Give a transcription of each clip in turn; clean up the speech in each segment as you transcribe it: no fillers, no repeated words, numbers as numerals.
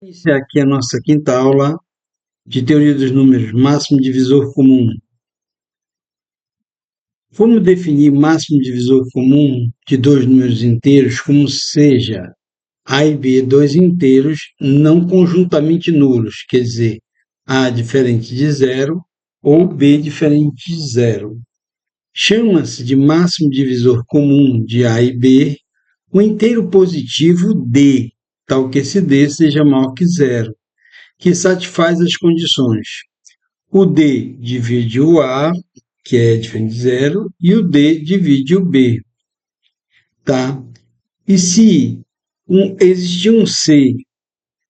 Iniciar aqui a nossa quinta aula de teoria dos números, máximo divisor comum. Vamos definir máximo divisor comum de dois números inteiros como seja A e B dois inteiros não conjuntamente nulos, quer dizer, A diferente de zero ou B diferente de zero. Chama-se de máximo divisor comum de A e B o inteiro positivo D, tal que esse D seja maior que zero, que satisfaz as condições. O D divide o A, que é diferente de zero, e o D divide o B. Tá? E se existir um C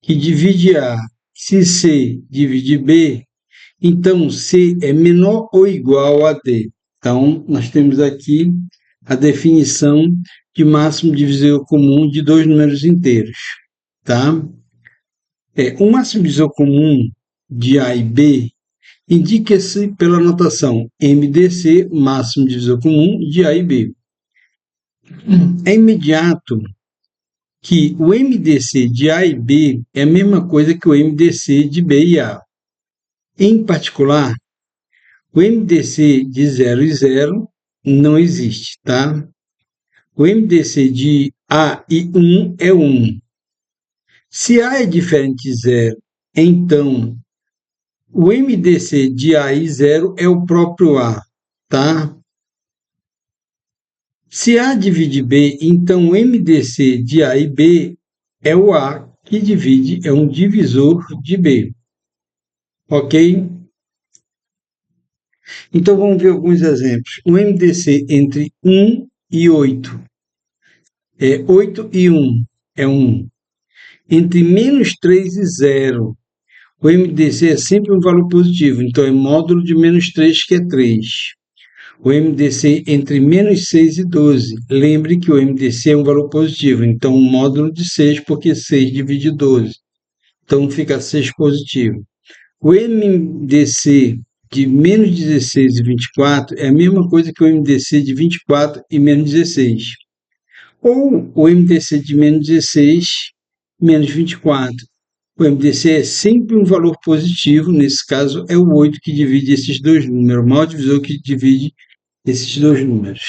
que divide A, se C divide B, então C é menor ou igual a D. Então, nós temos aqui a definição de máximo divisor comum de dois números inteiros. Tá? O máximo divisor comum de A e B indica-se pela notação MDC, máximo divisor comum de A e B. É imediato que o MDC de A e B é a mesma coisa que o MDC de B e A. Em particular, o MDC de 0 e 0 não existe, tá? O MDC de A e 1 é 1. Se A é diferente de 0, então o MDC de A e 0 é o próprio A, tá? Se A divide B, então o MDC de A e B é o A que divide, é um divisor de B. Ok? Então vamos ver alguns exemplos. O MDC entre 1 e 8 é 8 e 1 é 1. Entre menos 3 e 0, o MDC é sempre um valor positivo, então é módulo de menos 3, que é 3. O MDC entre menos 6 e 12. Lembre que o MDC é um valor positivo, então um módulo de 6, porque 6 divide 12. Então fica 6 positivo. O MDC de menos 16 e 24 é a mesma coisa que o MDC de 24 e menos 16. Ou o MDC de menos 16 menos 24. O MDC é sempre um valor positivo, nesse caso é o 8 que divide esses dois números, o maior divisor que divide esses dois números.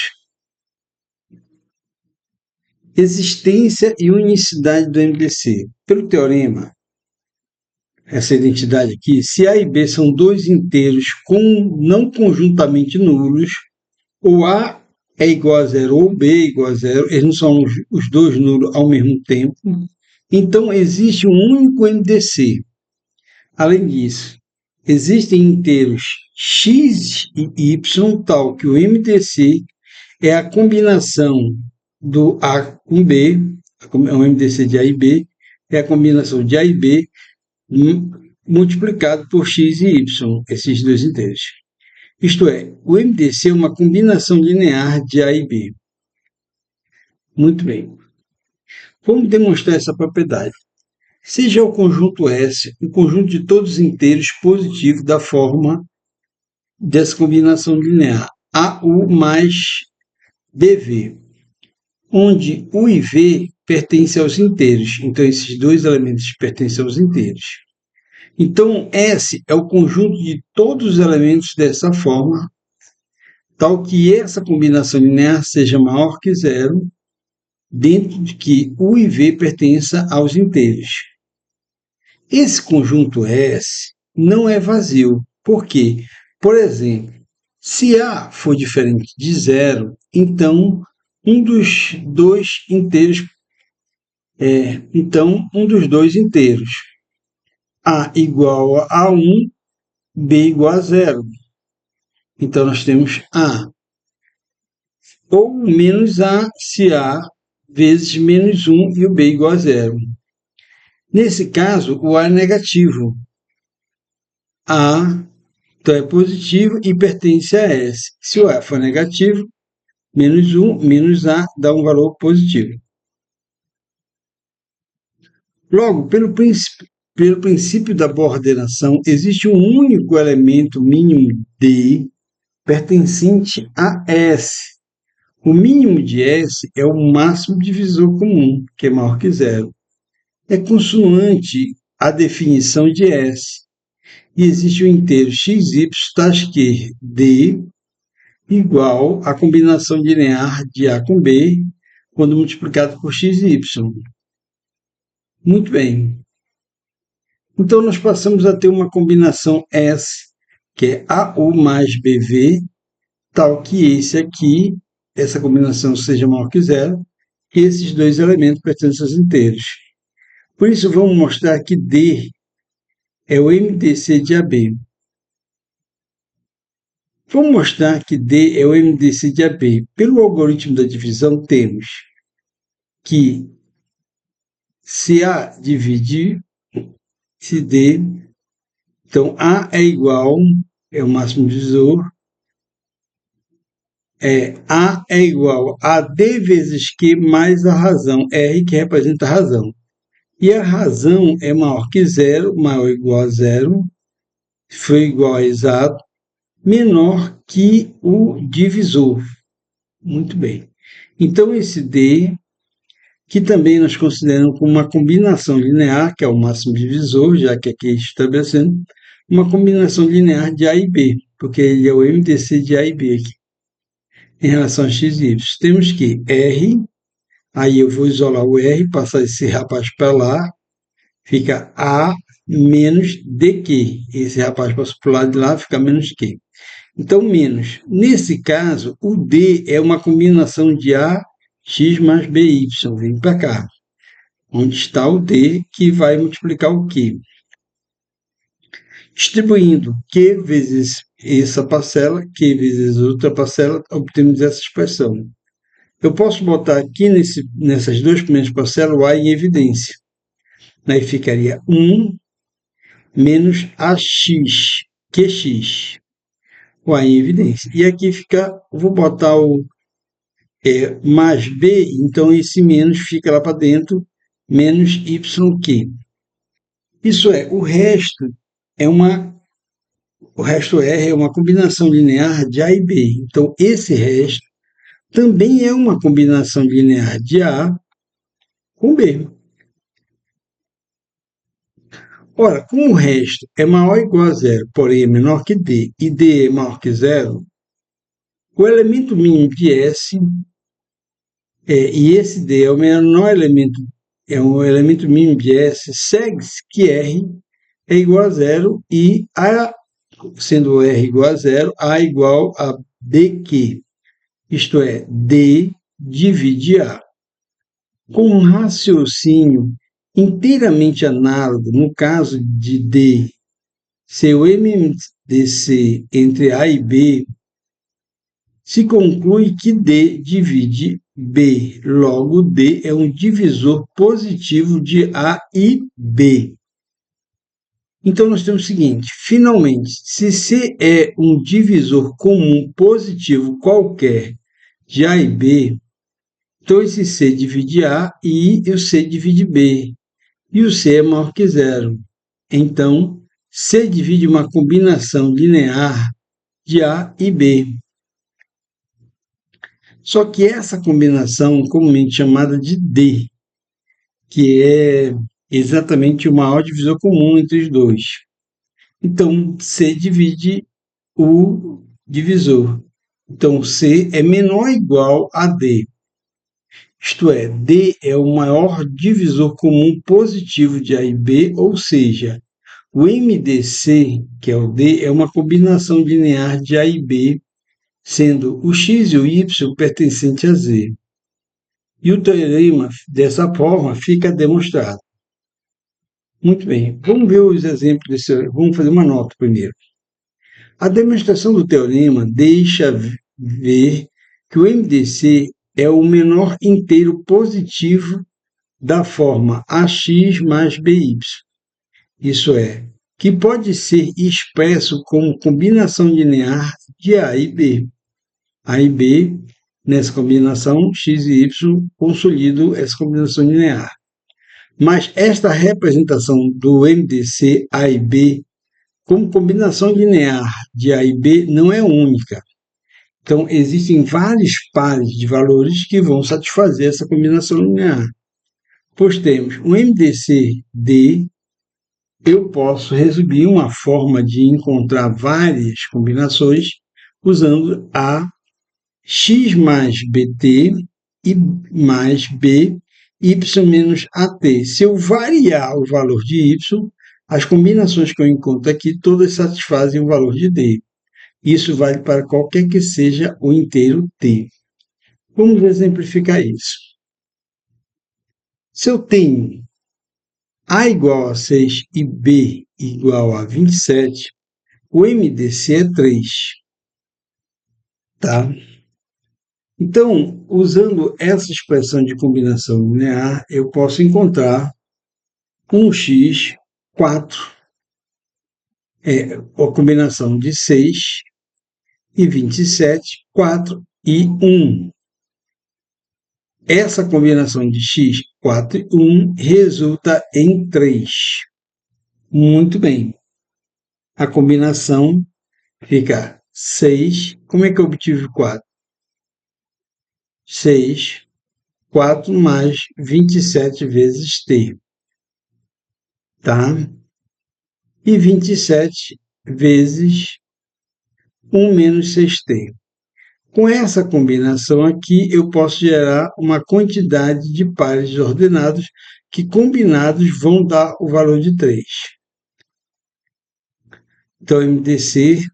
Existência e unicidade do MDC. Pelo teorema, essa identidade aqui, se A e B são dois inteiros não conjuntamente nulos, ou A é igual a zero ou B é igual a zero, eles não são os dois nulos ao mesmo tempo, então existe um único MDC. Além disso, existem inteiros x e y tal que o MDC é a combinação do A com B, o MDC de A e B, é a combinação de A e B multiplicado por x e y, esses dois inteiros. Isto é, o MDC é uma combinação linear de A e B. Muito bem. Vamos demonstrar essa propriedade. Seja o conjunto S um conjunto de todos os inteiros positivos da forma dessa combinação linear, AU mais BV, onde U e V pertencem aos inteiros. Então, esses dois elementos pertencem aos inteiros. Então, S é o conjunto de todos os elementos dessa forma, tal que essa combinação linear seja maior que zero, dentro de que U e V pertença aos inteiros. Esse conjunto S não é vazio. Por quê? Por exemplo, se A for diferente de zero, então um dos dois inteiros A igual a 1, B igual a zero. Então nós temos A. Ou menos A se A vezes menos 1 e o B igual a zero. Nesse caso, o A é negativo. A então é positivo e pertence a S. Se o A for negativo, menos 1 menos A dá um valor positivo. Logo, pelo princípio da bordeiração, existe um único elemento mínimo D pertencente a S. O mínimo de S é o máximo divisor comum, que é maior que zero. É consoante a definição de S. E existe o inteiro xy, tais que D igual a combinação linear de A com B, quando multiplicado por xy. Muito bem. Então, nós passamos a ter uma combinação S, que é AU mais BV, tal que essa combinação seja maior que zero, e esses dois elementos pertencem aos inteiros. Por isso, vamos mostrar que D é o MDC de AB. Vamos mostrar que D é o MDC de AB. Pelo algoritmo da divisão, temos que se A divide se D, então A é igual, é o máximo divisor, A é igual a D vezes Q mais a razão, R que representa a razão. E a razão é maior que zero, maior ou igual a zero, se for igual a exato, menor que o divisor. Muito bem. Então, esse D, que também nós consideramos como uma combinação linear, que é o máximo divisor, já que aqui estabelecendo, uma combinação linear de A e B, porque ele é o MDC de A e B aqui, em relação a x e y. Temos que R, aí eu vou isolar o R, passar esse rapaz para lá, fica A menos DQ. Esse rapaz passa para o lado de lá, fica menos Q. Então, menos. Nesse caso, o D é uma combinação de A, x mais BY. Vem para cá. Onde está o D, que vai multiplicar o Q. Distribuindo Q vezes essa parcela, Q vezes outra parcela, obtemos essa expressão. Eu posso botar aqui nessas duas primeiras parcelas o A em evidência. Aí ficaria 1 menos AX, QX. O A em evidência. E aqui fica, vou botar o mais B, então esse menos fica lá para dentro, menos YQ. Isso é, o resto R é uma combinação linear de A e B. Então, esse resto também é uma combinação linear de A com B. Ora, como o resto é maior ou igual a zero, porém é menor que D, e D é maior que zero, o elemento mínimo de S, e esse D é o menor elemento, é um elemento mínimo de S, segue-se que R é igual a zero e A, sendo R igual a zero, A igual a DQ. Isto é, D divide A. Com um raciocínio inteiramente análogo, no caso de D ser o MDC entre A e B, se conclui que D divide B. Logo, D é um divisor positivo de A e B. Então, nós temos o seguinte, finalmente, se C é um divisor comum positivo qualquer de A e B, então esse C divide A e o C divide B. E o C é maior que zero. Então, C divide uma combinação linear de A e B. Só que essa combinação, comumente chamada de D, que é exatamente o maior divisor comum entre os dois. Então, C divide o divisor. Então, C é menor ou igual a D. Isto é, D é o maior divisor comum positivo de A e B, ou seja, o MDC, que é o D, é uma combinação linear de A e B, sendo o x e o y pertencentes a Z. E o teorema, dessa forma, fica demonstrado. Muito bem, vamos ver os exemplos vamos fazer uma nota primeiro. A demonstração do teorema deixa ver que o MDC é o menor inteiro positivo da forma AX mais BY. Isso é, que pode ser expresso como combinação linear de A e B. A e B, nessa combinação, x e y, consolido essa combinação linear. Mas esta representação do MDC A e B como combinação linear de A e B não é única. Então, existem vários pares de valores que vão satisfazer essa combinação linear. Pois temos um MDC D eu posso resumir uma forma de encontrar várias combinações usando a x mais bt e mais b, y menos at. Se eu variar o valor de y, as combinações que eu encontro aqui, todas satisfazem o valor de d. Isso vale para qualquer que seja o inteiro t. Vamos exemplificar isso. Se eu tenho a igual a 6 e b igual a 27, o MDC é 3. Tá? Então, usando essa expressão de combinação linear, eu posso encontrar um x, 4, a combinação de 6 e 27, 4 e 1. Essa combinação de x, 4 e 1 resulta em 3. Muito bem. A combinação fica 6. Como é que eu obtive 4? 6, 4 mais 27 vezes t. Tá? E 27 vezes 1 menos 6t. Com essa combinação aqui, eu posso gerar uma quantidade de pares ordenados que, combinados, vão dar o valor de 3. Então, MDC,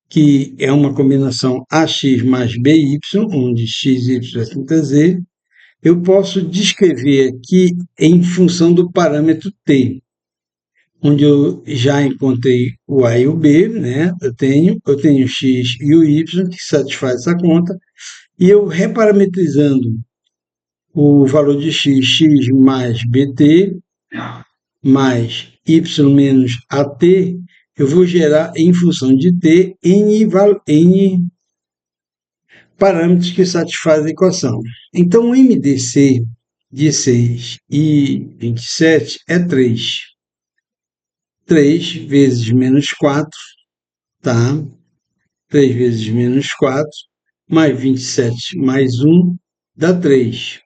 que é uma combinação AX mais BY, onde X, Y é 30Z, eu posso descrever aqui em função do parâmetro T, onde eu já encontrei o A e o B, né? Eu tenho o X e o Y, que satisfaz essa conta, e eu reparametrizando o valor de x mais bt, mais y menos at, eu vou gerar em função de t n parâmetros que satisfazem a equação. Então, o MDC de 6 e 27 é 3. 3 vezes menos 4, tá? 3 vezes menos 4, mais 27 mais 1, dá 3.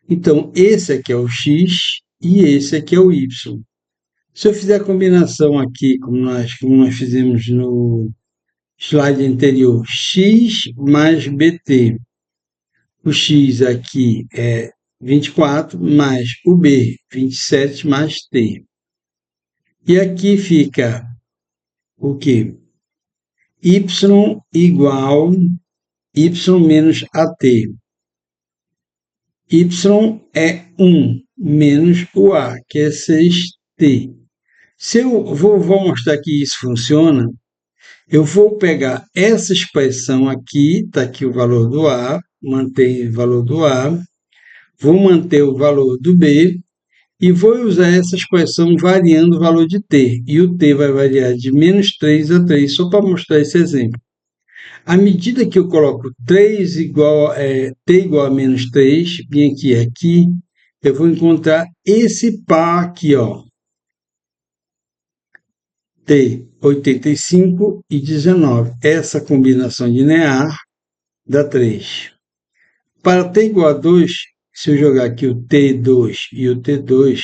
Então, esse aqui é o x e esse aqui é o y. Se eu fizer a combinação aqui, como nós fizemos no slide anterior, x mais bt, o x aqui é 24, mais o b, 27 mais t. E aqui fica o quê? Y igual y menos at. Y é 1 menos o A, que é 6t. Se eu vou mostrar que isso funciona, eu vou pegar essa expressão aqui, está aqui o valor do A, mantém o valor do A, vou manter o valor do B e vou usar essa expressão variando o valor de t. E o t vai variar de menos 3 a 3, só para mostrar esse exemplo. À medida que eu coloco 3 t igual a menos 3, vem aqui, eu vou encontrar esse par aqui, ó, t, 85 e 19. Essa combinação linear dá 3. Para t igual a 2, se eu jogar aqui o t2 e o t2,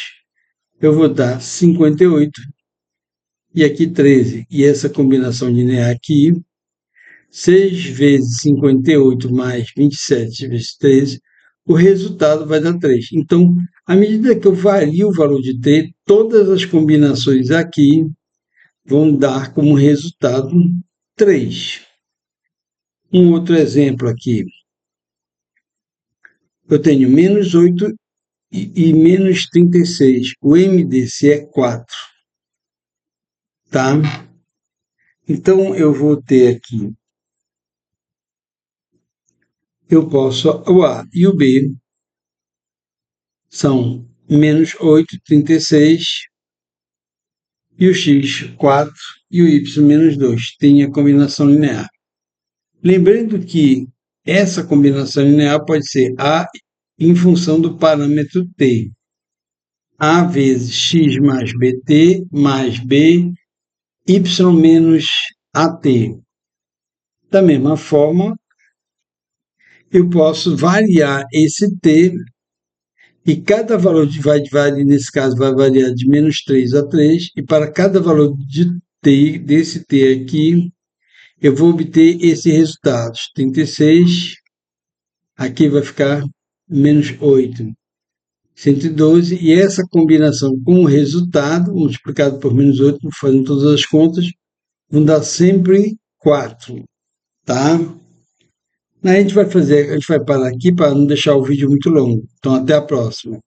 eu vou dar 58 e aqui 13. E essa combinação linear aqui, 6 vezes 58 mais 27 vezes 13, o resultado vai dar 3. Então, à medida que eu vario o valor de t, todas as combinações aqui vão dar como resultado 3. Um outro exemplo aqui. Eu tenho menos 8 e menos 36. O MDC é 4. Tá? Então, eu vou ter aqui, eu posso, o A e o B são menos 8, 36, e o x, 4, e o y, menos 2. Tem a combinação linear. Lembrando que essa combinação linear pode ser A em função do parâmetro t. A vezes x mais bt mais b, y menos at. Da mesma forma, eu posso variar esse t e cada valor nesse caso, vai variar de menos 3 a 3, e para cada valor de t, desse t aqui, eu vou obter esse resultado, 36, aqui vai ficar menos 8, 112, e essa combinação com o resultado, multiplicado por menos 8, fazendo todas as contas, vão dar sempre 4, tá? A gente vai parar aqui para não deixar o vídeo muito longo. Então, até a próxima.